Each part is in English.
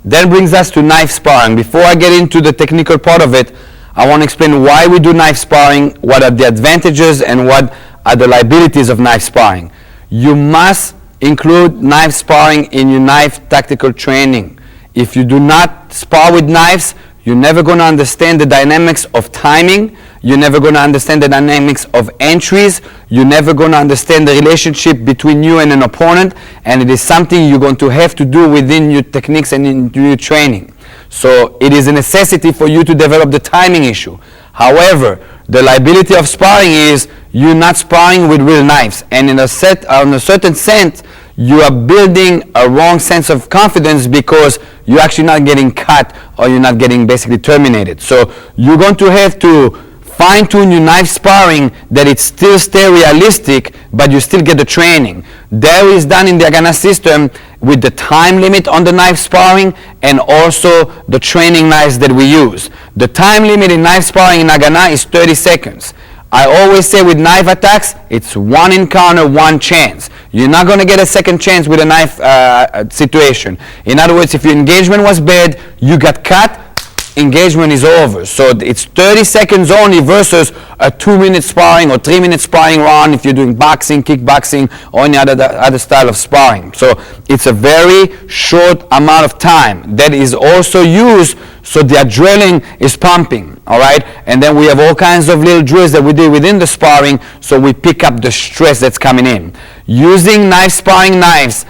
That brings us to knife sparring. Before I get into the technical part of it, I want to explain why we do knife sparring, what are the advantages and what are the liabilities of knife sparring. You must include knife sparring in your knife tactical training. If you do not spar with knives, you're never going to understand the dynamics of timing. You're never going to understand the dynamics of entries. You're never going to understand the relationship between you and an opponent. And it is something you're going to have to do within your techniques and in your training. So it is a necessity for you to develop the timing issue. However, the liability of sparring is you're not sparring with real knives. And in a certain sense, you are building a wrong sense of confidence because you're actually not getting cut or you're not getting basically terminated. So you're going to have to fine-tune your knife sparring that it still stay realistic, but you still get the training. That is done in the Agana system with the time limit on the knife sparring and also the training knives that we use. The time limit in knife sparring in Agana is 30 seconds. I always say with knife attacks, it's one encounter, one chance. You're not going to get a second chance with a knife situation. In other words, if your engagement was bad, you got cut, engagement is over. So it's 30 seconds only versus a 2-minute sparring or 3-minute sparring round if you're doing boxing, kickboxing, or any other style of sparring. So it's a very short amount of time that is also used so the adrenaline is pumping, all right? And then we have all kinds of little drills that we do within the sparring so we pick up the stress that's coming in. Using knife sparring knives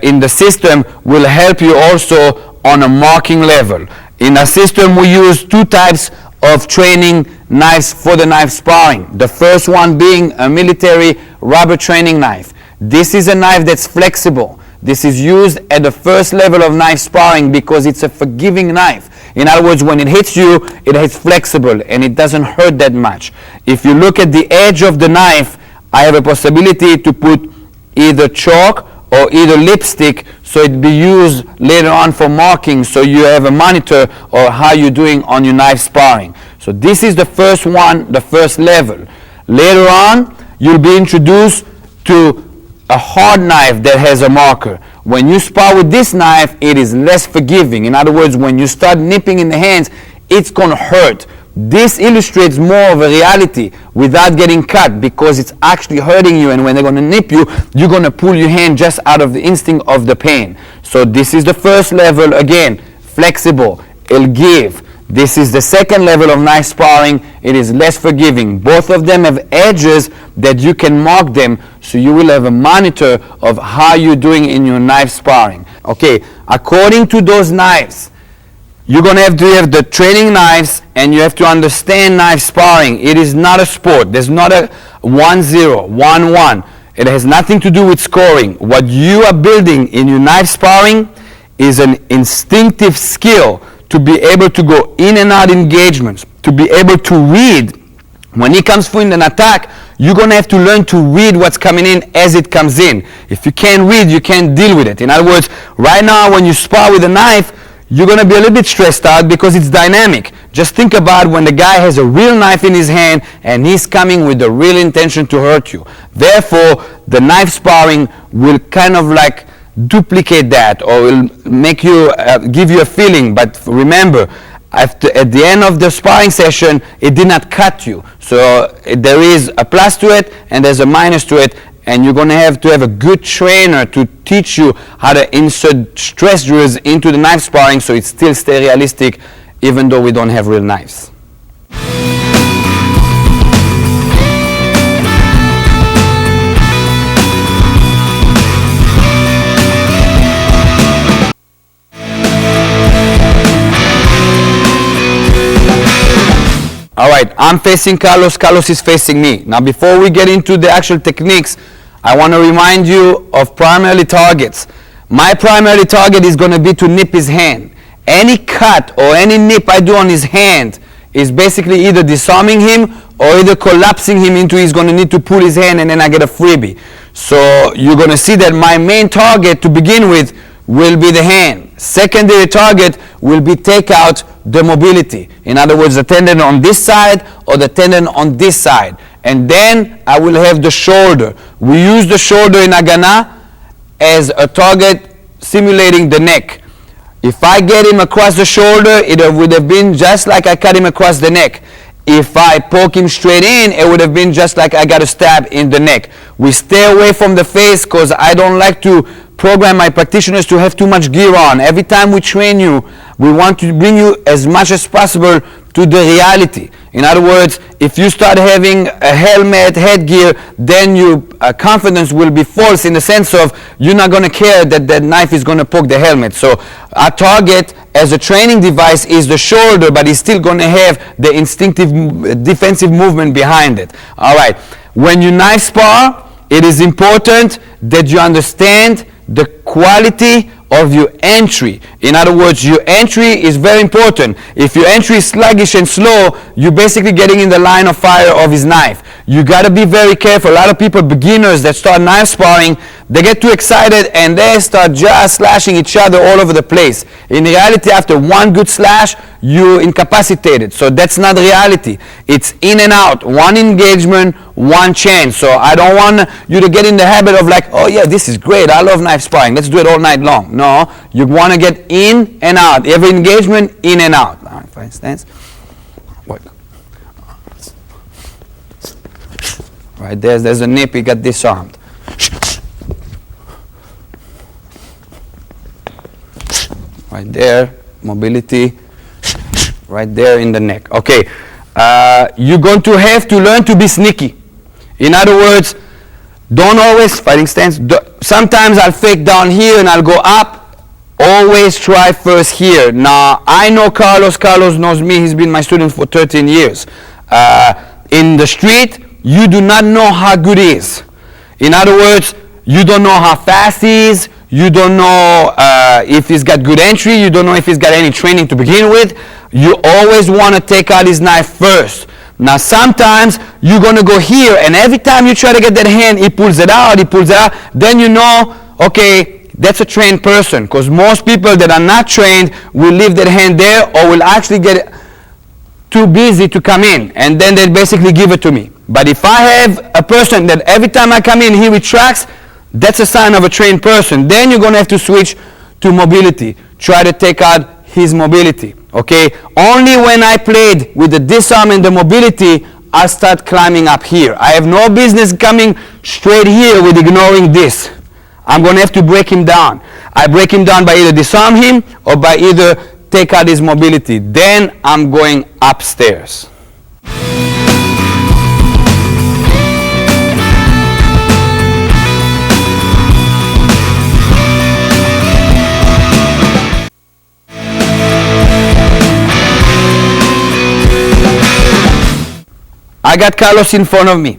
in the system will help you also on a marking level. In our system, we use 2 types of training knives for the knife sparring. The first one being a military rubber training knife. This is a knife that's flexible. This is used at the first level of knife sparring because it's a forgiving knife. In other words, when it hits you, it is flexible and it doesn't hurt that much. If you look at the edge of the knife, I have a possibility to put either chalk or either lipstick so it be used later on for marking so you have a monitor or how you're doing on your knife sparring. So this is the first one, the first level. Later on, you'll be introduced to a hard knife that has a marker. When you spar with this knife, it is less forgiving. In other words, when you start nipping in the hands, it's going to hurt. This illustrates more of a reality without getting cut because it's actually hurting you, and when they're going to nip you, you're going to pull your hand just out of the instinct of the pain. So this is the first level, again, flexible, it'll give. This is the second level of knife sparring, it is less forgiving. Both of them have edges that you can mark them so you will have a monitor of how you're doing in your knife sparring. Okay, according to those knives, you're going to have the training knives and you have to understand knife sparring. It is not a sport. There's not a 1-0, 1-1. It has nothing to do with scoring. What you are building in your knife sparring is an instinctive skill to be able to go in and out engagements, to be able to read. When it comes for an attack, you're going to have to learn to read what's coming in as it comes in. If you can't read, you can't deal with it. In other words, right now when you spar with a knife, you're going to be a little bit stressed out because it's dynamic. Just think about when the guy has a real knife in his hand and he's coming with the real intention to hurt you. Therefore, the knife sparring will kind of like duplicate that or will make you, give you a feeling. But remember, at the end of the sparring session, it did not cut you. So there is a plus to it and there's a minus to it. And you're going to have a good trainer to teach you how to insert stress drills into the knife sparring so it still stays realistic even though we don't have real knives. right, I'm facing Carlos, Carlos is facing me. Now before we get into the actual techniques, I want to remind you of primary targets. My primary target is going to be to nip his hand. Any cut or any nip I do on his hand is basically either disarming him or either collapsing him into he's going to need to pull his hand, and then I get a freebie. So you're going to see that my main target to begin with will be the hand. Secondary target will be take out the mobility. In other words, the tendon on this side or the tendon on this side. And then I will have the shoulder. We use the shoulder in Agana as a target simulating the neck. If I get him across the shoulder, it would have been just like I cut him across the neck. If I poke him straight in, it would have been just like I got a stab in the neck. We stay away from the face because I don't like to program my practitioners to have too much gear on. Every time we train you, we want to bring you as much as possible to the reality. In other words, if you start having a helmet, headgear, then your confidence will be false in the sense of you're not going to care that that knife is going to poke the helmet. So our target as a training device is the shoulder, but it's still going to have the instinctive defensive movement behind it. All right. When you knife spar, it is important that you understand the quality of your entry. In other words, your entry is very important. If your entry is sluggish and slow, you're basically getting in the line of fire of his knife. You got to be very careful. A lot of people, beginners that start knife sparring, they get too excited and they start just slashing each other all over the place. In reality, after one good slash, you're incapacitated. So that's not reality. It's in and out, one engagement, one chance. So I don't want you to get in the habit of like, oh yeah, this is great, I love knife sparring, let's do it all night long. No, you want to get in and out. Every engagement, in and out. All right, for instance, right there's a nip, he got disarmed. Right there, mobility, right there in the neck. Okay, you're going to have to learn to be sneaky. In other words, don't always, fighting stance, sometimes I'll fake down here and I'll go up. Always try first here. Now, I know Carlos. Carlos knows me. He's been my student for 13 years. In the street, you do not know how good he is. In other words, you don't know how fast he is. You don't know if he's got good entry. You don't know if he's got any training to begin with. You always want to take out his knife first. Now, sometimes you're going to go here, and every time you try to get that hand, he pulls it out, then you know, okay, that's a trained person, because most people that are not trained will leave that hand there or will actually get too busy to come in, and then they basically give it to me. But if I have a person that every time I come in, he retracts, that's a sign of a trained person. Then you're going to have to switch to mobility. Try to take out his mobility. Okay? Only when I played with the disarm and the mobility, I start climbing up here. I have no business coming straight here with ignoring this. I'm going to have to break him down. I break him down by either disarm him or by either take out his mobility. Then I'm going upstairs. I got Carlos in front of me.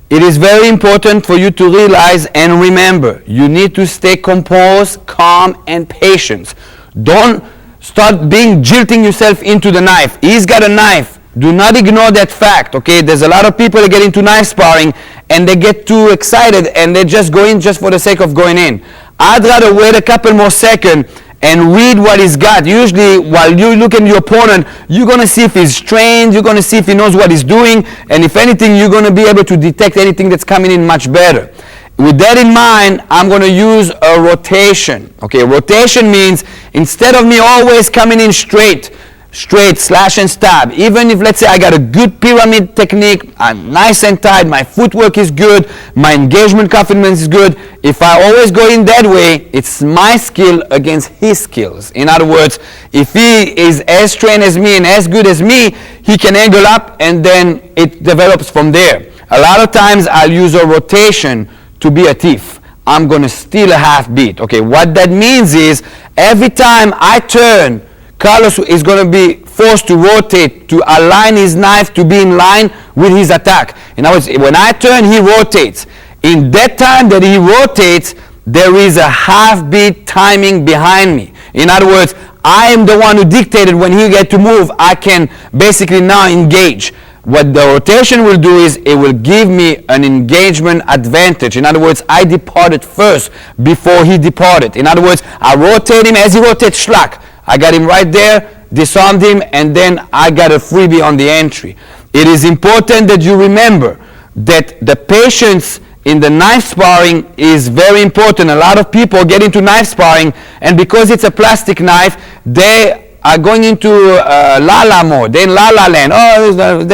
It is very important for you to realize and remember, you need to stay composed, calm, and patient. Don't start jilting yourself into the knife. He's got a knife. Do not ignore that fact, okay? There's a lot of people that get into knife sparring and they get too excited and they just go in just for the sake of going in. I'd rather wait a couple more seconds and read what he's got. Usually, while you look at your opponent, you're going to see if he's trained, you're going to see if he knows what he's doing, and if anything, you're going to be able to detect anything that's coming in much better. With that in mind, I'm going to use a rotation. Okay, rotation means instead of me always coming in straight, slash and stab, even if, let's say, I got a good pyramid technique, I'm nice and tight, my footwork is good, my engagement confidence is good, if I always go in that way, it's my skill against his skills. In other words, if he is as trained as me and as good as me, he can angle up and then it develops from there. A lot of times I'll use a rotation to be a thief. I'm going to steal a half beat. Okay, what that means is every time I turn, Carlos is going to be forced to rotate, to align his knife to be in line with his attack. In other words, when I turn, he rotates. In that time that he rotates, there is a half-beat timing behind me. In other words, I am the one who dictated when he get to move. I can basically now engage. What the rotation will do is it will give me an engagement advantage. In other words, I departed first before he departed. In other words, I rotate him. As he rotates, schlag. I got him right there, disarmed him, and then I got a freebie on the entry. It is important that you remember that the patience in the knife sparring is very important. A lot of people get into knife sparring, and because it's a plastic knife, they are going into la-la mode. They're in la-la land. Oh,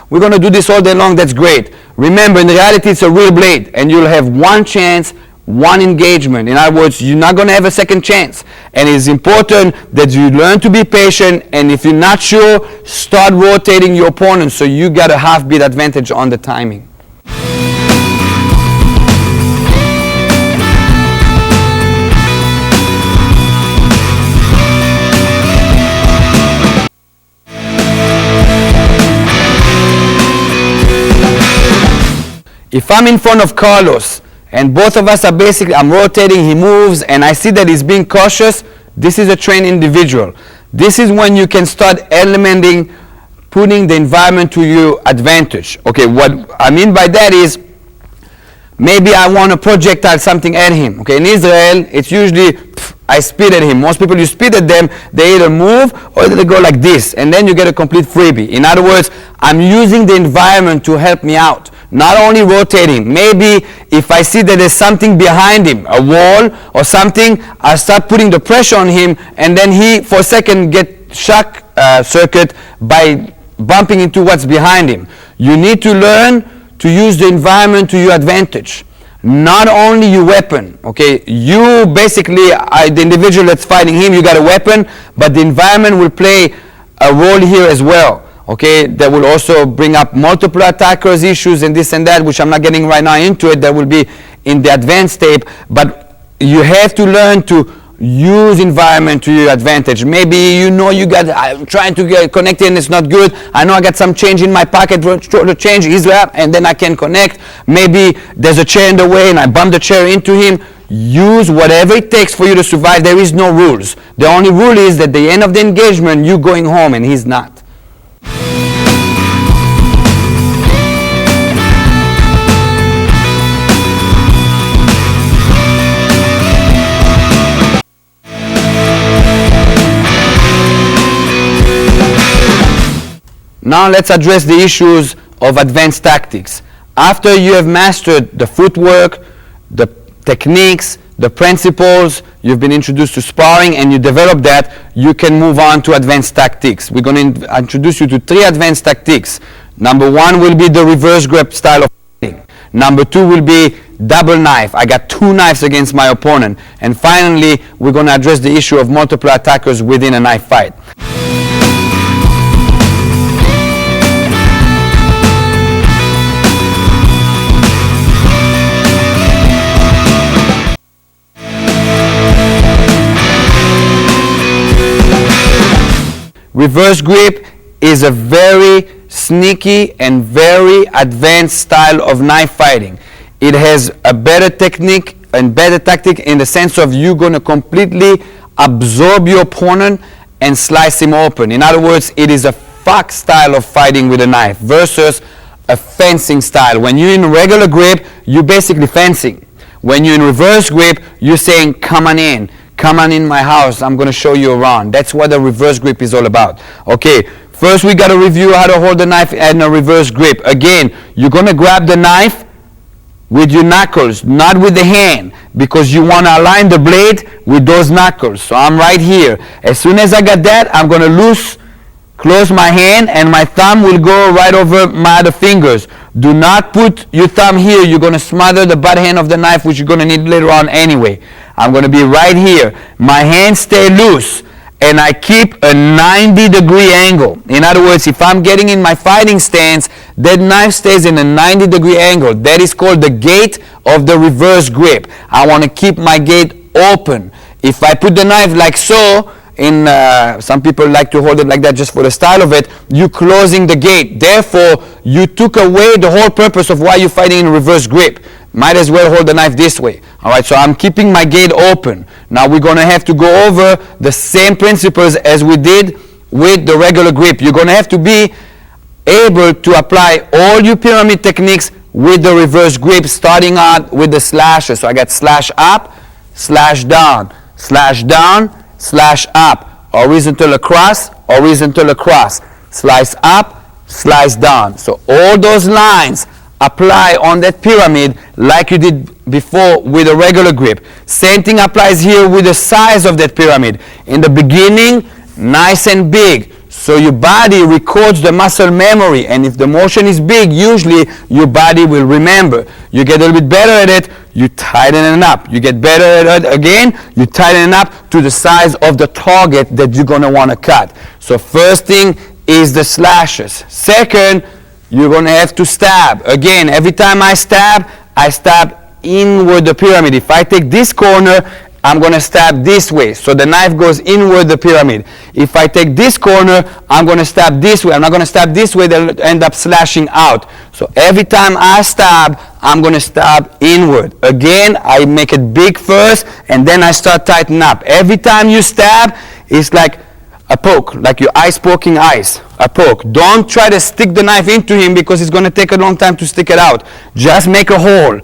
we're going to do this all day long. That's great. Remember, in reality, it's a real blade, and you'll have one chance, one engagement. In other words, you're not going to have a second chance. And it's important that you learn to be patient, and if you're not sure, start rotating your opponent so you got a half-beat advantage on the timing. If I'm in front of Carlos and both of us are basically, I'm rotating, he moves, and I see that he's being cautious, this is a trained individual. This is when you can start elementing, putting the environment to your advantage. Okay, what I mean by that is, maybe I want to projectile something at him. Okay, in Israel, it's usually, I spit at him. Most people, you spit at them, they either move or they go like this, and then you get a complete freebie. In other words, I'm using the environment to help me out. Not only rotating. Maybe if I see that there's something behind him, a wall or something, I start putting the pressure on him, and then he, for a second, get shock circuit by bumping into what's behind him. You need to learn to use the environment to your advantage. Not only your weapon, okay? You basically, the individual that's fighting him, you got a weapon, but the environment will play a role here as well. Okay, that will also bring up multiple attackers issues and this and that, which I'm not getting right now into it. That will be in the advanced tape. But you have to learn to use environment to your advantage. Maybe you know I'm trying to get connected and it's not good. I know I got some change in my pocket, to change his lap, and then I can connect. Maybe there's a chair in the way and I bump the chair into him. Use whatever it takes for you to survive. There is no rules. The only rule is that at the end of the engagement, you're going home and he's not. Now let's address the issues of advanced tactics. After you have mastered the footwork, the techniques, the principles, you've been introduced to sparring and you develop that, you can move on to advanced tactics. We're going to introduce you to 3 advanced tactics. Number 1 will be the reverse grip style of fighting. Number 2 will be double knife. I got 2 knives against my opponent. And finally, we're going to address the issue of multiple attackers within a knife fight. Reverse grip is a very sneaky and very advanced style of knife fighting. It has a better technique and better tactic in the sense of you're going to completely absorb your opponent and slice him open. In other words, it is a fox style of fighting with a knife versus a fencing style. When you're in regular grip, you're basically fencing. When you're in reverse grip, you're saying, come on in. Come on in my house, I'm going to show you around. That's what the reverse grip is all about. Okay, first we got to review how to hold the knife in a reverse grip. Again, you're going to grab the knife with your knuckles, not with the hand, because you want to align the blade with those knuckles. So I'm right here. As soon as I got that, I'm going to close my hand, and my thumb will go right over my other fingers. Do not put your thumb here. You're going to smother the butt hand of the knife, which you're going to need later on anyway. I'm going to be right here. My hands stay loose, and I keep a 90-degree angle. In other words, if I'm getting in my fighting stance, that knife stays in a 90-degree angle. That is called the gate of the reverse grip. I want to keep my gate open. If I put the knife like so, some people like to hold it like that just for the style of it, you're closing the gate. Therefore, you took away the whole purpose of why you're fighting in reverse grip. Might as well hold the knife this way. All right, so I'm keeping my gate open. Now we're going to have to go over the same principles as we did with the regular grip. You're going to have to be able to apply all your pyramid techniques with the reverse grip, starting out with the slashes. So I got slash up, slash down, slash down, slash up, horizontal across, slice up, slice down. So all those lines apply on that pyramid like you did before with a regular grip. Same thing applies here with the size of that pyramid. In the beginning, nice and big. So your body records the muscle memory, and if the motion is big, usually your body will remember. You get a little bit better at it, you tighten it up. You get better at it again, you tighten it up to the size of the target that you're going to want to cut. So first thing is the slashes. Second, you're going to have to stab. Again, every time I stab inward the pyramid. If I take this corner, I'm going to stab this way. So the knife goes inward the pyramid. If I take this corner, I'm going to stab this way. I'm not going to stab this way. They'll end up slashing out. So every time I stab, I'm going to stab inward. Again, I make it big first, and then I start tightening up. Every time you stab, it's like a poke, like you're ice poking ice. A poke. Don't try to stick the knife into him because it's going to take a long time to stick it out. Just make a hole.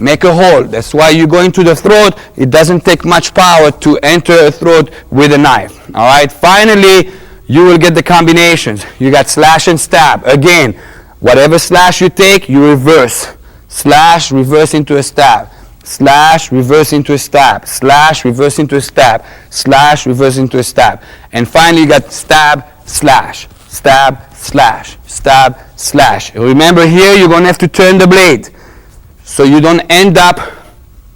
Make a hole. That's why you go into the throat. It doesn't take much power to enter a throat with a knife. All right. Finally, you will get the combinations. You got slash and stab. Again, whatever slash you take, you reverse. Slash, reverse into a stab. Slash, reverse into a stab. Slash, reverse into a stab. Slash, reverse into a stab. And finally, you got stab, slash. Stab, slash. Stab, slash. Remember here, you're going to have to turn the blade, so you don't end up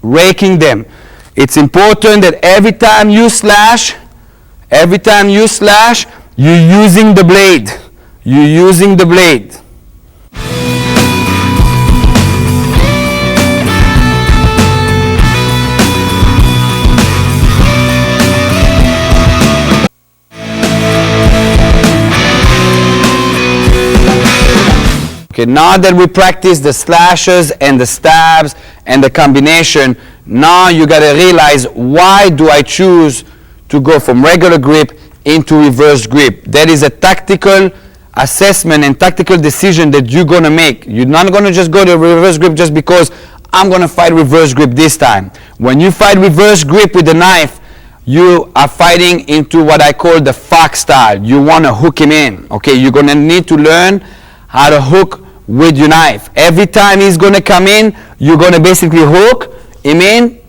raking them. It's important that every time you slash, you're using the blade. You're using the blade. Okay, now that we practice the slashes and the stabs and the combination, now you got to realize, why do I choose to go from regular grip into reverse grip? That is a tactical assessment and tactical decision that you're going to make. You're not going to just go to reverse grip just because I'm going to fight reverse grip this time. When you fight reverse grip with the knife, you are fighting into what I call the fox style. You want to hook him in. Okay, you're going to need to learn how to hook with your knife. Every time he's going to come in, you're going to basically hook him in,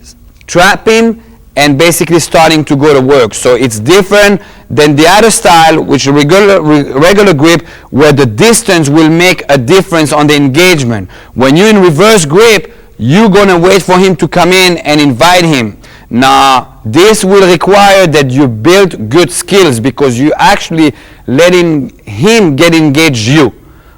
trap him, and basically starting to go to work. So it's different than the other style, which is regular grip, where the distance will make a difference on the engagement. When you're in reverse grip, you're going to wait for him to come in and invite him. Now, this will require that you build good skills, because you actually letting him get engaged you.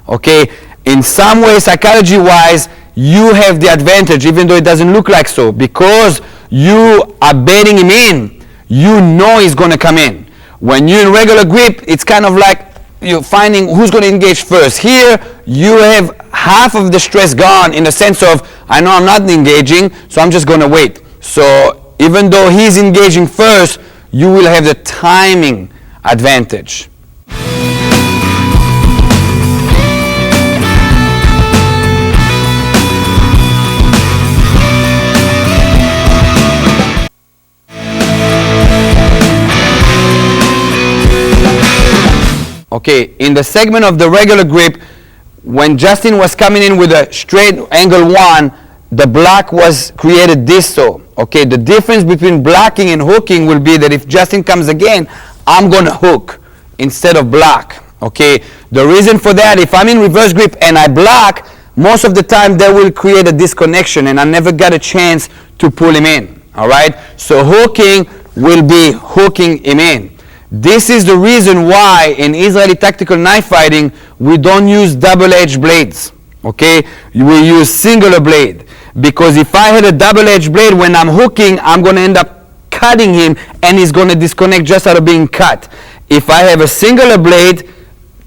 Okay? In some way, psychology-wise, you have the advantage, even though it doesn't look like so, because you are baiting him in. You know he's going to come in. When you're in regular grip, it's kind of like you're finding who's going to engage first. Here, you have half of the stress gone, in the sense of, I know I'm not engaging, so I'm just going to wait. So even though he's engaging first, you will have the timing advantage. Okay, in the segment of the regular grip, when Justin was coming in with a straight angle one, the block was created this so. Okay, the difference between blocking and hooking will be that if Justin comes again, I'm going to hook instead of block. Okay, the reason for that, if I'm in reverse grip and I block, most of the time that will create a disconnection, and I never got a chance to pull him in. All right, so hooking will be hooking him in. This is the reason why in Israeli tactical knife fighting, we don't use double-edged blades. Okay, we use singular blade, because if I had a double-edged blade, when I'm hooking, I'm going to end up cutting him, and he's going to disconnect just out of being cut. If I have a singular blade,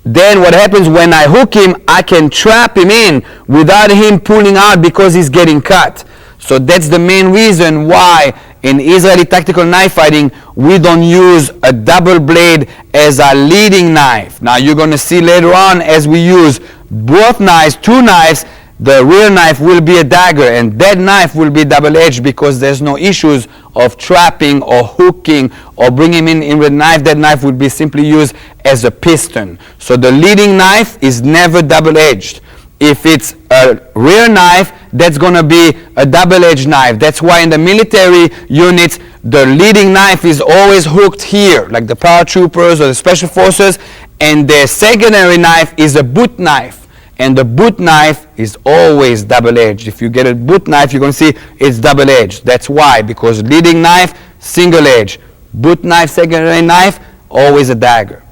then what happens when I hook him, I can trap him in without him pulling out because he's getting cut. So that's the main reason why in Israeli tactical knife fighting we don't use a double blade as our leading knife. Now you're going to see later on, as we use both knives, two knives, the rear knife will be a dagger, and that knife will be double-edged because there's no issues of trapping or hooking or bringing him in with a knife. That knife would be simply used as a piston. So the leading knife is never double-edged. If it's a rear knife, that's going to be a double-edged knife. That's why in the military units, the leading knife is always hooked here, like the paratroopers or the special forces, and the secondary knife is a boot knife. And the boot knife is always double-edged. If you get a boot knife, you're going to see it's double-edged. That's why, because leading knife, single edge. Boot knife, secondary knife, always a dagger.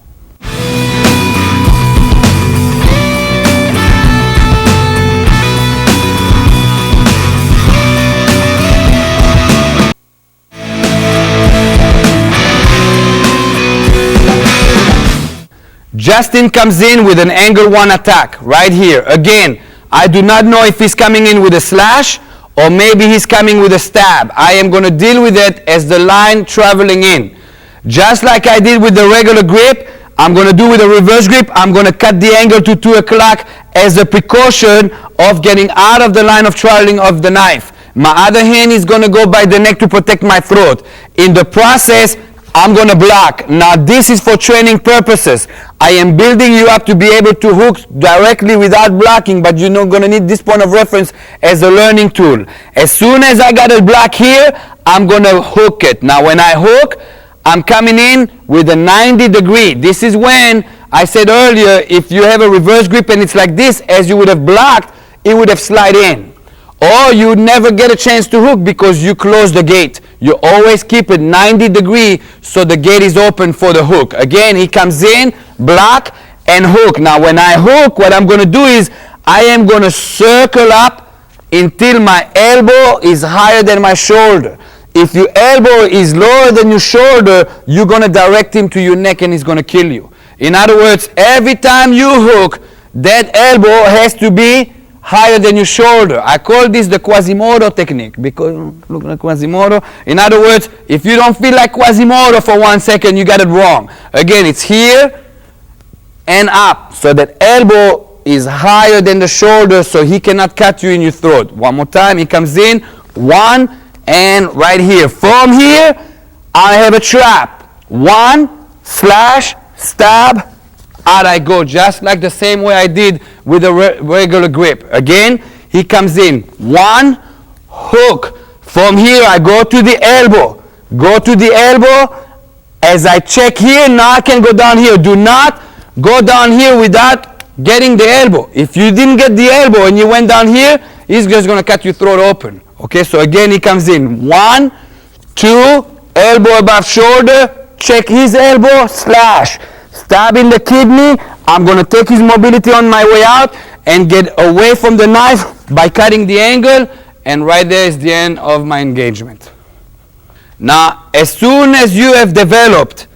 Justin comes in with an angle 1 attack right here. Again, I do not know if he's coming in with a slash or maybe he's coming with a stab. I am going to deal with it as the line traveling in. Just like I did with the regular grip, I'm going to do with a reverse grip. I'm going to cut the angle to 2 o'clock as a precaution of getting out of the line of traveling of the knife. My other hand is going to go by the neck to protect my throat. In the process, I'm going to block. Now this is for training purposes. I am building you up to be able to hook directly without blocking, but you're not going to need this point of reference as a learning tool. As soon as I got a block here, I'm going to hook it. Now when I hook, I'm coming in with a 90 degree. This is when I said earlier, if you have a reverse grip and it's like this, as you would have blocked, it would have slid in. Or you would never get a chance to hook because you close the gate. You always keep it 90 degree so the gate is open for the hook. Again, he comes in, block, and hook. Now when I hook, what I'm going to do is I am going to circle up until my elbow is higher than my shoulder. If your elbow is lower than your shoulder, you're going to direct him to your neck and he's going to kill you. In other words, every time you hook, that elbow has to be higher than your shoulder. I call this the Quasimodo technique because look like Quasimodo. In other words, if you don't feel like Quasimodo for 1 second, you got it wrong. Again, it's here and up. So that elbow is higher than the shoulder so he cannot cut you in your throat. One more time, he comes in, 1, and right here. From here, I have a trap. 1, slash, stab, out I go, just like the same way I did with a regular grip. Again, he comes in, 1, hook. From here, I go to the elbow. Go to the elbow. As I check here, now I can go down here. Do not go down here without getting the elbow. If you didn't get the elbow and you went down here, he's just going to cut your throat open. Okay, so again, he comes in, 1, 2, elbow above shoulder, check his elbow, slash. Stab in the kidney. I'm going to take his mobility on my way out and get away from the knife by cutting the angle, and right there is the end of my engagement. Now, as soon as you have developed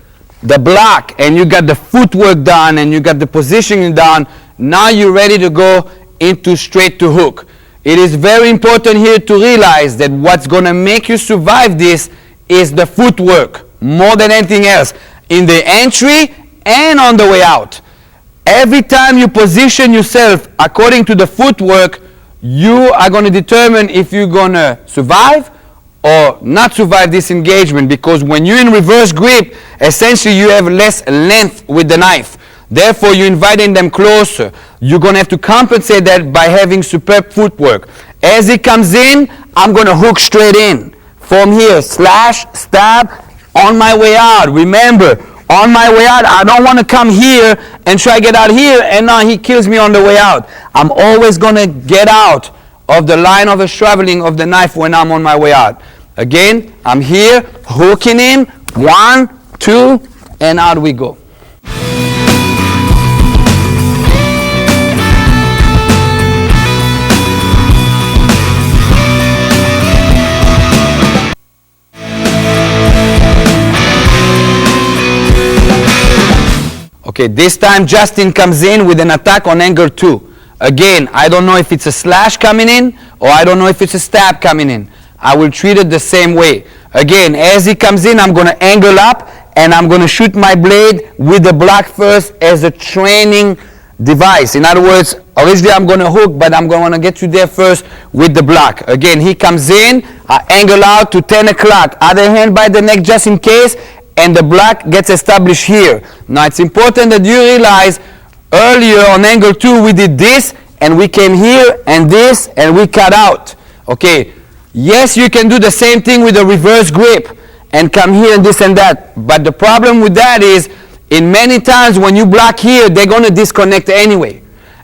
the block and you got the footwork done and you got the positioning done, now you're ready to go into straight to hook. It is very important here to realize that what's going to make you survive this is the footwork more than anything else. In the entry and on the way out. Every time you position yourself according to the footwork, you are going to determine if you're going to survive or not survive this engagement, because when you're in reverse grip, essentially you have less length with the knife. Therefore, you're inviting them closer. You're going to have to compensate that by having superb footwork. As it comes in, I'm going to hook straight in. From here, slash, stab, on my way out. Remember, on my way out, I don't want to come here and try to get out here, and now he kills me on the way out. I'm always going to get out of the line of the traveling of the knife when I'm on my way out. Again, I'm here, hooking him, 1, 2, and out we go. Okay, this time Justin comes in with an attack on angle 2. Again, I don't know if it's a slash coming in or I don't know if it's a stab coming in. I will treat it the same way. Again, as he comes in, I'm going to angle up and I'm going to shoot my blade with the block first as a training device. In other words, originally I'm going to hook, but I'm going to get you there first with the block. Again, he comes in, I angle out to 10 o'clock, other hand by the neck just in case, and the block gets established here. Now it's important that you realize earlier on angle 2 we did this, and we came here and this, and we cut out. Okay, yes, you can do the same thing with a reverse grip and come here and this and that, but the problem with that is in many times when you block here, they're going to disconnect anyway.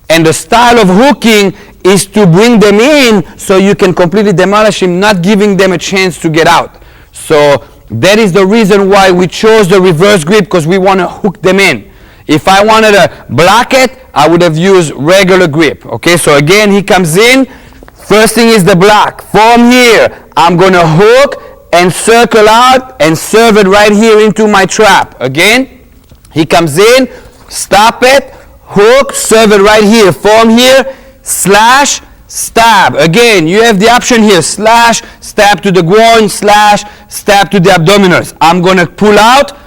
And the style of hooking is to bring them in so you can completely demolish him, not giving them a chance to get out. So that is the reason why we chose the reverse grip, because we want to hook them in. If I wanted to block it, I would have used regular grip. Okay, so again, he comes in. First thing is the block. From here, I'm going to hook and circle out and serve it right here into my trap. Again, he comes in, stop it, hook, serve it right here. From here, slash, stab. Again, you have the option here, slash, stab to the groin, slash, stab to the abdominals. I'm going to pull out,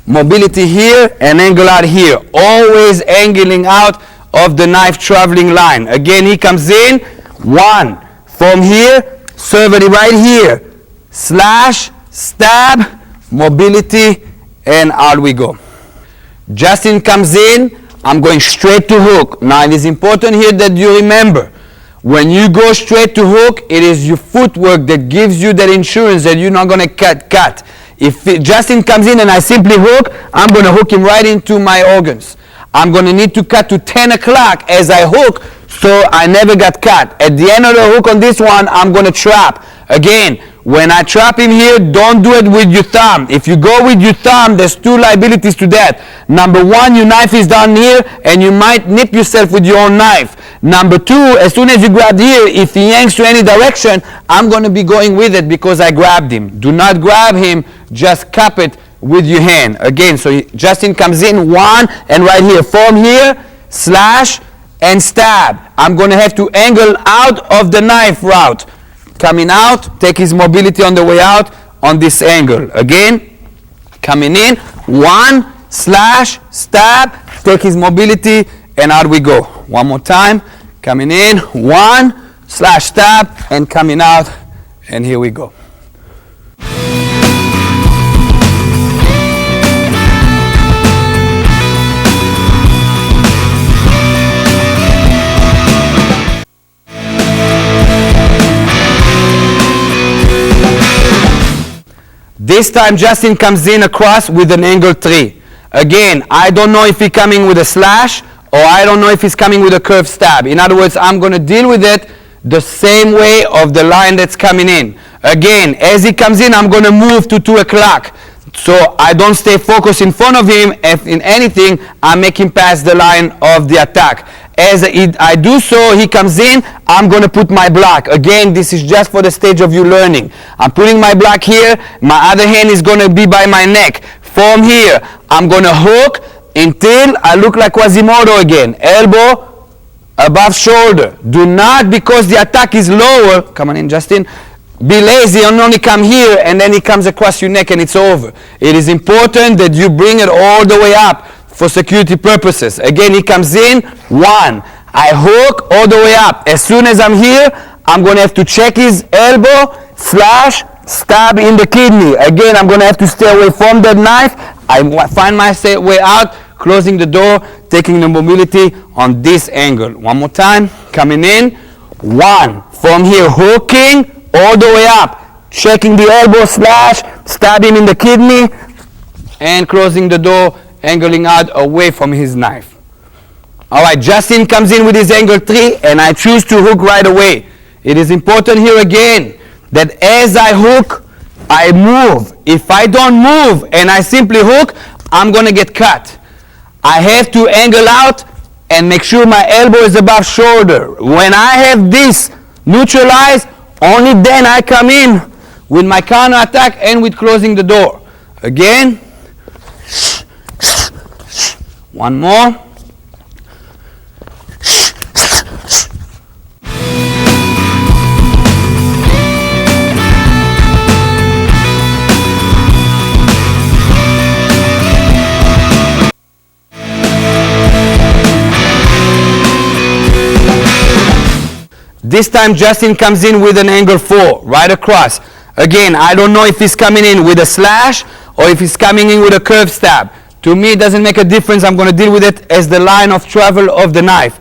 mobility here, and angle out here. Always angling out of the knife traveling line. Again, he comes in, one. From here, serve it right here. Slash, stab, mobility, and out we go. Justin comes in, I'm going straight to hook. Now it is important here that you remember, when you go straight to hook, it is your footwork that gives you that insurance that you're not going to cut. If Justin comes in and I simply hook, I'm going to hook him right into my organs. I'm going to need to cut to 10 o'clock as I hook, so I never got cut. At the end of the hook on this one, I'm going to trap. Again, when I trap him here, don't do it with your thumb. If you go with your thumb, there's two liabilities to that. Number one, your knife is down here and you might nip yourself with your own knife. Number two, as soon as you grab here, if he yanks to any direction, I'm going to be going with it because I grabbed him. Do not grab him, just cup it with your hand. Again, so Justin comes in, one, and right here. From here, slash and stab. I'm going to have to angle out of the knife route. Coming out, take his mobility on the way out on this angle. Again, coming in, one, slash, stab, take his mobility, and out we go. One more time, coming in, one, slash, stab, and coming out, and here we go. This time Justin comes in across with an angle 3. Again, I don't know if he's coming with a slash or I don't know if he's coming with a curved stab. In other words, I'm going to deal with it the same way of the line that's coming in. Again, as he comes in, I'm going to move to 2 o'clock. So I don't stay focused in front of him. If in anything, I make him pass the line of the attack. As I do so, he comes in, I'm going to put my block. Again, this is just for the stage of you learning. I'm putting my block here. My other hand is going to be by my neck. From here, I'm going to hook until I look like Quasimodo again. Elbow above shoulder. Do not, because the attack is lower, come on in, Justin, be lazy and only come here and then he comes across your neck and it's over. It is important that you bring it all the way up for security purposes. Again, he comes in, one. I hook all the way up. As soon as I'm here, I'm going to have to check his elbow, slash, stab in the kidney. Again, I'm going to have to stay away from that knife. I find my way out, closing the door, taking the mobility on this angle. One more time, coming in, one. From here, hooking all the way up, checking the elbow, slash, stabbing in the kidney, and closing the door, angling out away from his knife. All right, Justin comes in with his angle 3, and I choose to hook right away. It is important here again that as I hook, I move. If I don't move and I simply hook, I'm going to get cut. I have to angle out and make sure my elbow is above shoulder. When I have this neutralized, only then I come in with my counter attack and with closing the door. Again, One more. This time Justin comes in with an angle 4, right across. Again, I don't know if he's coming in with a slash or if he's coming in with a curved stab. To me, it doesn't make a difference. I'm going to deal with it as the line of travel of the knife.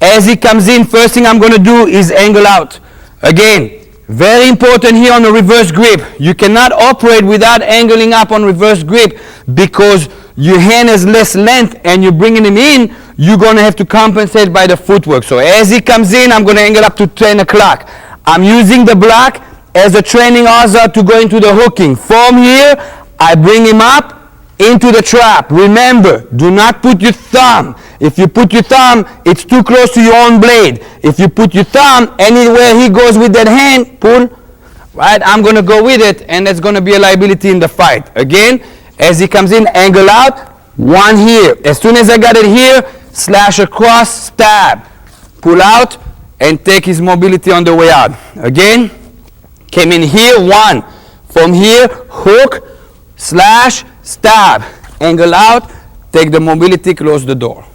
As he comes in, first thing I'm going to do is angle out. Again, very important here on the reverse grip. You cannot operate without angling up on reverse grip because your hand has less length and you're bringing him in, you're going to have to compensate by the footwork. So as he comes in, I'm going to angle up to 10 o'clock. I'm using the block as a training hazard to go into the hooking. From here, I bring him up into the trap. Remember, do not put your thumb. If you put your thumb, it's too close to your own blade. If you put your thumb anywhere he goes with that hand, pull, right? I'm going to go with it, and that's going to be a liability in the fight. Again, as he comes in, angle out, one here. As soon as I got it here, slash across, stab, pull out, and take his mobility on the way out. Again, came in here, one. From here, hook, slash, stab, angle out, take the mobility, close the door.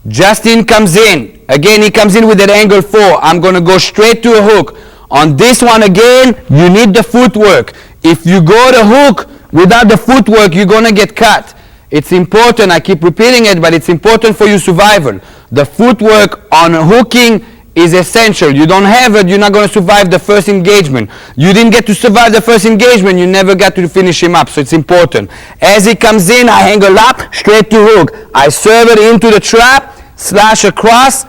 Justin comes in. Again, he comes in with that angle 4. I'm going to go straight to a hook. On this one, again, you need the footwork. If you go to hook without the footwork, you're going to get cut. It's important, I keep repeating it, but it's important for your survival. The footwork on hooking is essential. You don't have it, you're not going to survive the first engagement. You didn't get to survive the first engagement, you never got to finish him up, so it's important. As he comes in, I angle up, straight to hook. I serve it into the trap, slash across,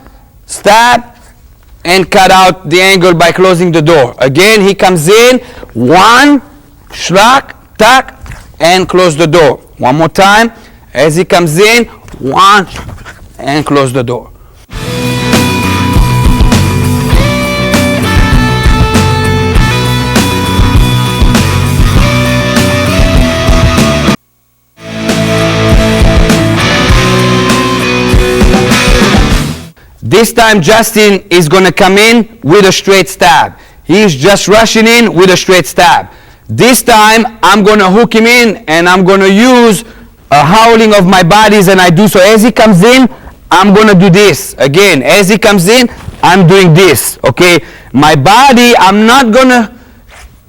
stab, and cut out the angle by closing the door. Again, he comes in, one, schlag, tack, and close the door. One more time. As he comes in, one, and close the door. This time Justin is going to come in with a straight stab. He's just rushing in with a straight stab. This time I'm going to hook him in and I'm going to use a howling of my bodies, and I do so. As he comes in, I'm going to do this. Again, as he comes in, I'm doing this. Okay? My body, I'm not going to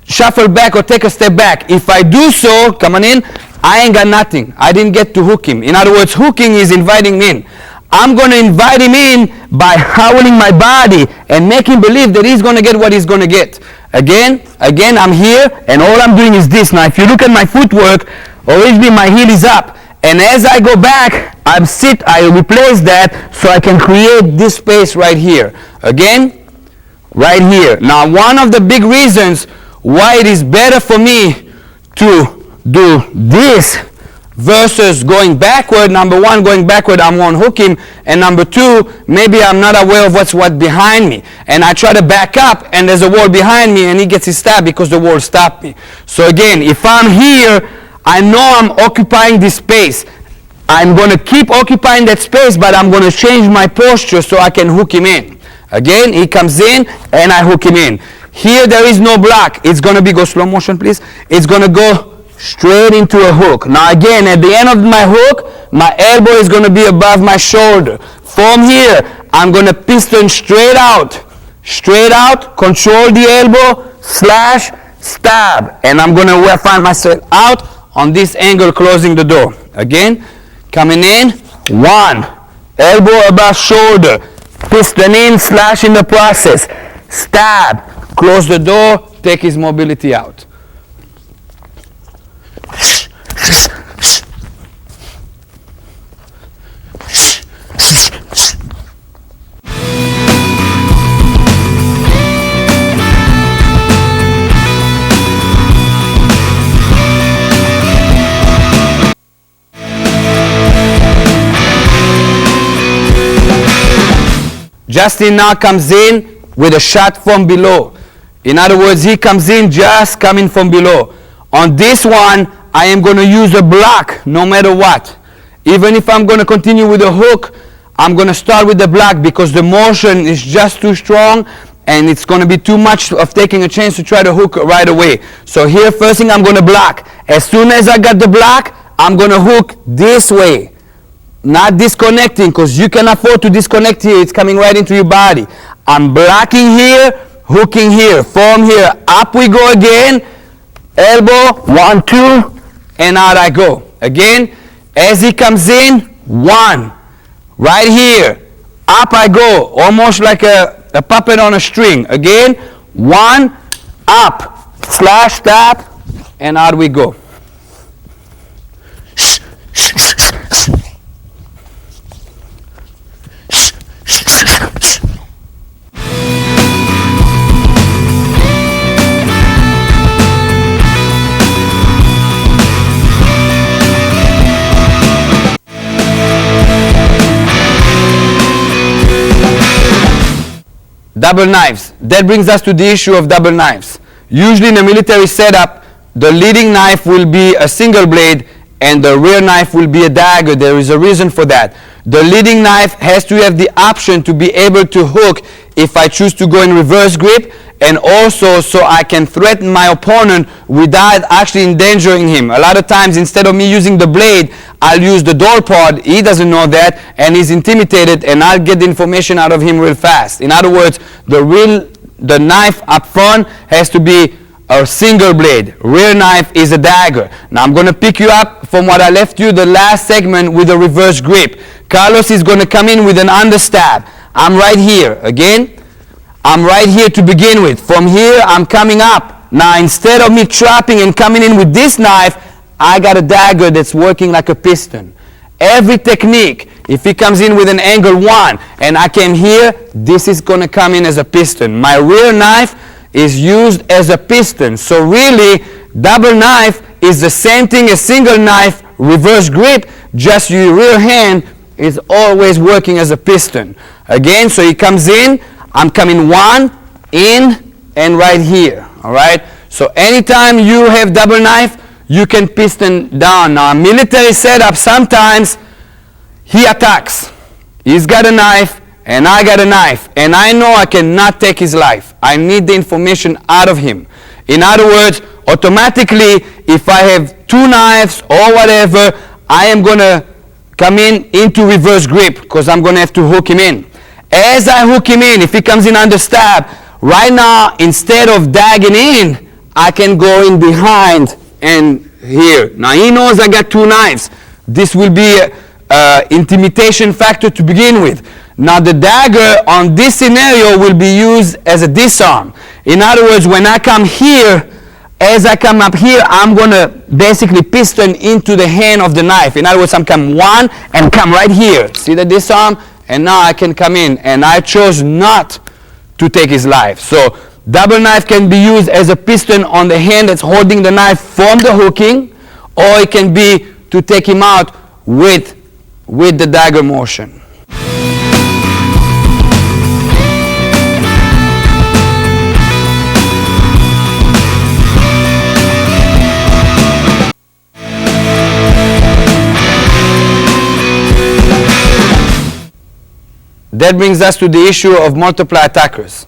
shuffle back or take a step back. If I do so, come on in, I ain't got nothing. I didn't get to hook him. In other words, hooking is inviting me in. I'm going to invite him in by howling my body and make him believe that he's going to get what he's going to get. Again, I'm here, and all I'm doing is this. Now, if you look at my footwork, originally my heel is up. And as I go back, I replace that so I can create this space right here. Again, right here. Now, one of the big reasons why it is better for me to do this versus going backward. Number one, going backward, I won't hook him. And number two, maybe I'm not aware of what's behind me. And I try to back up, and there's a wall behind me, and he gets his stab because the wall stopped me. So again, if I'm here, I know I'm occupying this space. I'm going to keep occupying that space, but I'm going to change my posture so I can hook him in. Again, he comes in, and I hook him in. Here, there is no block. It's going to be, go slow motion, please. It's going to go straight into a hook. Now again, at the end of my hook, my elbow is going to be above my shoulder. From here, I'm going to piston straight out, control the elbow, slash, stab, and I'm going to find myself out on this angle, closing the door. Again, coming in, one, elbow above shoulder, piston in, slash in the process, stab, close the door, take his mobility out. Justin now comes in with a shot from below. In other words, he comes in just coming from below. On this one, I am going to use a block no matter what. Even if I'm going to continue with the hook, I'm going to start with the block because the motion is just too strong and it's going to be too much of taking a chance to try to hook right away. So here, first thing, I'm going to block. As soon as I got the block, I'm going to hook this way. Not disconnecting, because you can afford to disconnect here. It's coming right into your body. I'm blocking here, hooking here. From here, up we go again. Elbow, 1, 2, and out I go. Again, as he comes in, 1. Right here, up I go, almost like a puppet on a string. Again, 1, up, slash, tap, and out we go. Double knives. That brings us to the issue of double knives. Usually in a military setup, the leading knife will be a single blade and the rear knife will be a dagger. There is a reason for that. The leading knife has to have the option to be able to hook if I choose to go in reverse grip, and also so I can threaten my opponent without actually endangering him. A lot of times, instead of me using the blade, I'll use the door pod. He doesn't know that and he's intimidated, and I'll get the information out of him real fast. In other words, the knife up front has to be a single blade. Rear knife is a dagger. Now I'm going to pick you up from what I left you the last segment with a reverse grip. Carlos is going to come in with an understab. I'm right here. Again, I'm right here to begin with. From here, I'm coming up. Now, instead of me trapping and coming in with this knife, I got a dagger that's working like a piston. Every technique, if he comes in with an angle 1 and I came here, this is going to come in as a piston. My rear knife is used as a piston. So really, double knife is the same thing as single knife, reverse grip, just your rear hand is always working as a piston. Again, so he comes in, I'm coming 1, in, and right here, all right? So anytime you have double knife, you can piston down. Now, a military setup, sometimes he attacks. He's got a knife, and I got a knife, and I know I cannot take his life. I need the information out of him. In other words, automatically, if I have 2 knives or whatever, I am going to come in into reverse grip because I'm going to have to hook him in. As I hook him in, if he comes in under stab, right now, instead of dagging in, I can go in behind and here. Now, he knows I got 2 knives. This will be an intimidation factor to begin with. Now, the dagger on this scenario will be used as a disarm. In other words, when I come here, as I come up here, I'm going to basically piston into the hand of the knife. In other words, I'm come 1 and come right here. See the disarm? And now I can come in, and I chose not to take his life. So double knife can be used as a piston on the hand that's holding the knife from the hooking, or it can be to take him out with the dagger motion. That brings us to the issue of multiple attackers.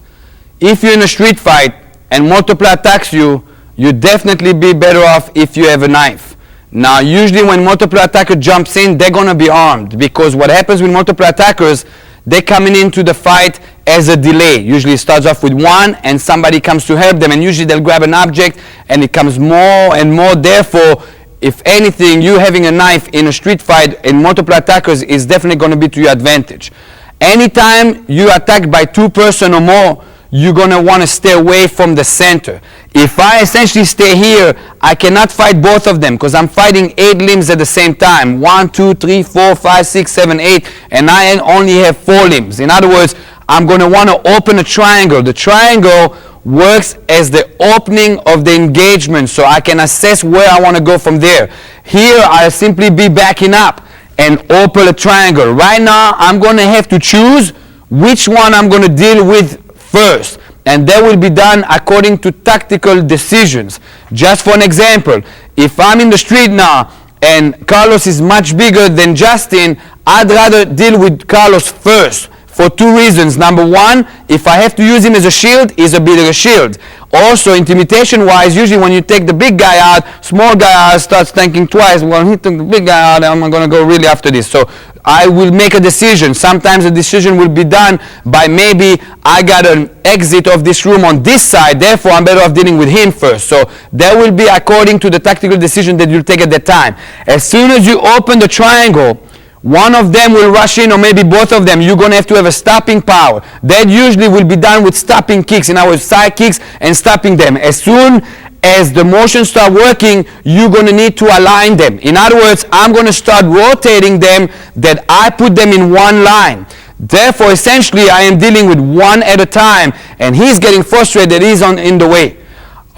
If you're in a street fight and multiple attacks you, you'd definitely be better off if you have a knife. Now, usually when multiple attacker jumps in, they're going to be armed, because what happens with multiple attackers, they're coming into the fight as a delay. Usually it starts off with 1 and somebody comes to help them, and usually they'll grab an object and it comes more and more. Therefore, if anything, you having a knife in a street fight and multiple attackers is definitely going to be to your advantage. Anytime you attack by 2 persons or more, you're going to want to stay away from the center. If I essentially stay here, I cannot fight both of them because I'm fighting 8 limbs at the same time. 1, 2, 3, 4, 5, 6, 7, 8, and I only have 4 limbs. In other words, I'm going to want to open a triangle. The triangle works as the opening of the engagement, so I can assess where I want to go from there. Here, I'll simply be backing up and open a triangle. Right now, I'm going to have to choose which one I'm going to deal with first. And that will be done according to tactical decisions. Just for an example, if I'm in the street now and Carlos is much bigger than Justin, I'd rather deal with Carlos first for two reasons. Number one, if I have to use him as a shield, he's a bigger shield. Also, intimidation-wise, usually when you take the big guy out, small guy out starts thinking twice. Well, he took the big guy out, I'm going to go really after this. So I will make a decision. Sometimes the decision will be done by maybe I got an exit of this room on this side, therefore I'm better off dealing with him first. So that will be according to the tactical decision that you'll take at that time. As soon as you open the triangle, one of them will rush in, or maybe both of them. You're going to have a stopping power. That usually will be done with stopping kicks, in other words, side kicks and stopping them. As soon as the motions start working, you're going to need to align them. In other words, I'm going to start rotating them that I put them in one line. Therefore, essentially, I am dealing with one at a time, and he's getting frustrated, he's in the way.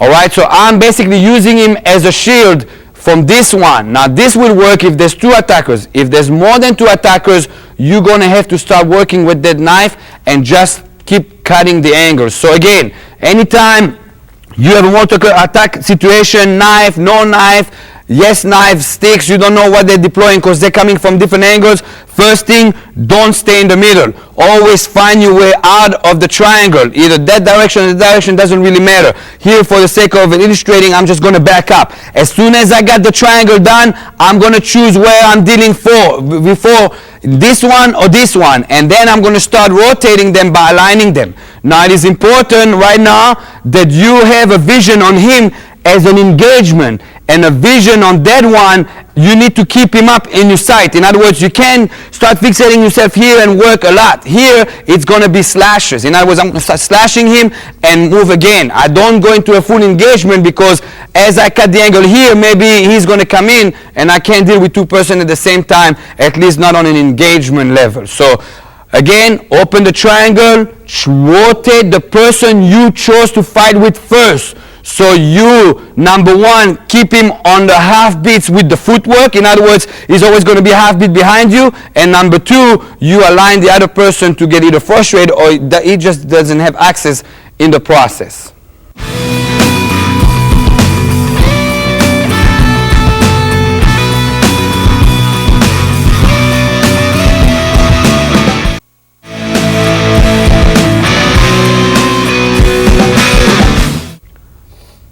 All right, so I'm basically using him as a shield from this one. Now this will work if there's two attackers. If there's more than two attackers, you're going to have to start working with that knife and just keep cutting the angles. So again, anytime you have a multiple attack situation, knife, no knife, yes knife, sticks, you don't know what they're deploying because they're coming from different angles. First thing, don't stay in the middle. Always find your way out of the triangle. Either that direction or that direction, doesn't really matter. Here, for the sake of illustrating, I'm just going to back up. As soon as I got the triangle done, I'm going to choose where I'm dealing for. Before this one or this one. And then I'm going to start rotating them by aligning them. Now it is important right now that you have a vision on him as an engagement, and a vision on that one. You need to keep him up in your sight. In other words, you can start fixating yourself here and work a lot. Here, it's going to be slashes. In other words, I'm going to start slashing him and move again. I don't go into a full engagement because as I cut the angle here, maybe he's going to come in and I can't deal with two persons at the same time, at least not on an engagement level. So again, open the triangle, rotate the person you chose to fight with first. So you, number one, keep him on the half beats with the footwork. In other words, he's always going to be half beat behind you. And number two, you align the other person to get either frustrated or he just doesn't have access in the process.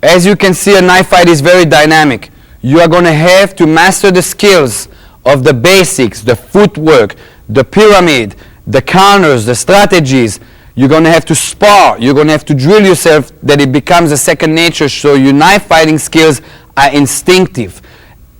As you can see, a knife fight is very dynamic. You are going to have to master the skills of the basics, the footwork, the pyramid, the counters, the strategies. You're going to have to spar. You're going to have to drill yourself that it becomes a second nature, so your knife fighting skills are instinctive.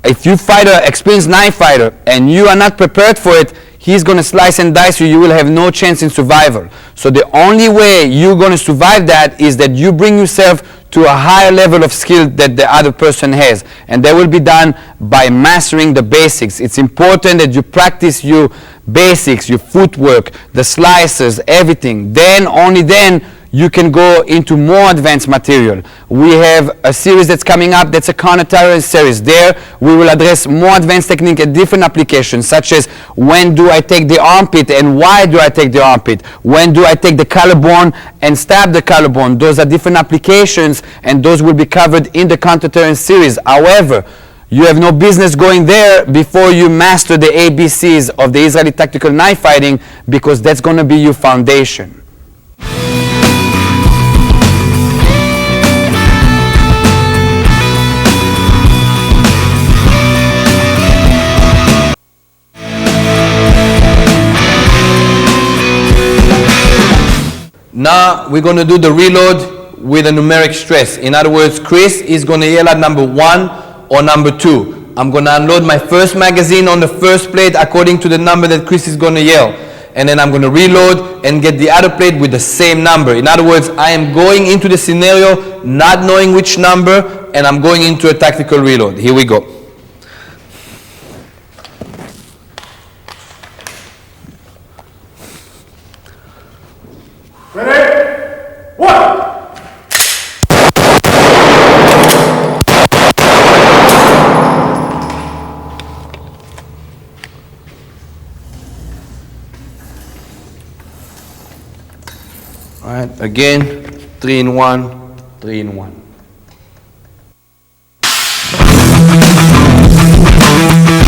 If you fight an experienced knife fighter and you are not prepared for it, he's going to slice and dice you. You will have no chance in survival. So the only way you're going to survive that is that you bring yourself to a higher level of skill that the other person has. And that will be done by mastering the basics. It's important that you practice your basics, your footwork, the slices, everything. Then, only then, you can go into more advanced material. We have a series that's coming up that's a counter-terrorist series. There we will address more advanced technique and different applications, such as when do I take the armpit and why do I take the armpit? When do I take the collarbone and stab the collarbone? Those are different applications and those will be covered in the counter-terrorist series. However, you have no business going there before you master the ABCs of the Israeli tactical knife fighting, because that's going to be your foundation. Now we're going to do the reload with a numeric stress. In other words, Chris is going to yell at number 1 or number 2. I'm going to unload my first magazine on the first plate according to the number that Chris is going to yell. And then I'm going to reload and get the other plate with the same number. In other words, I am going into the scenario not knowing which number, and I'm going into a tactical reload. Here we go. Ready? 1! All right, again, 3 in 1, 3 in 1. Thank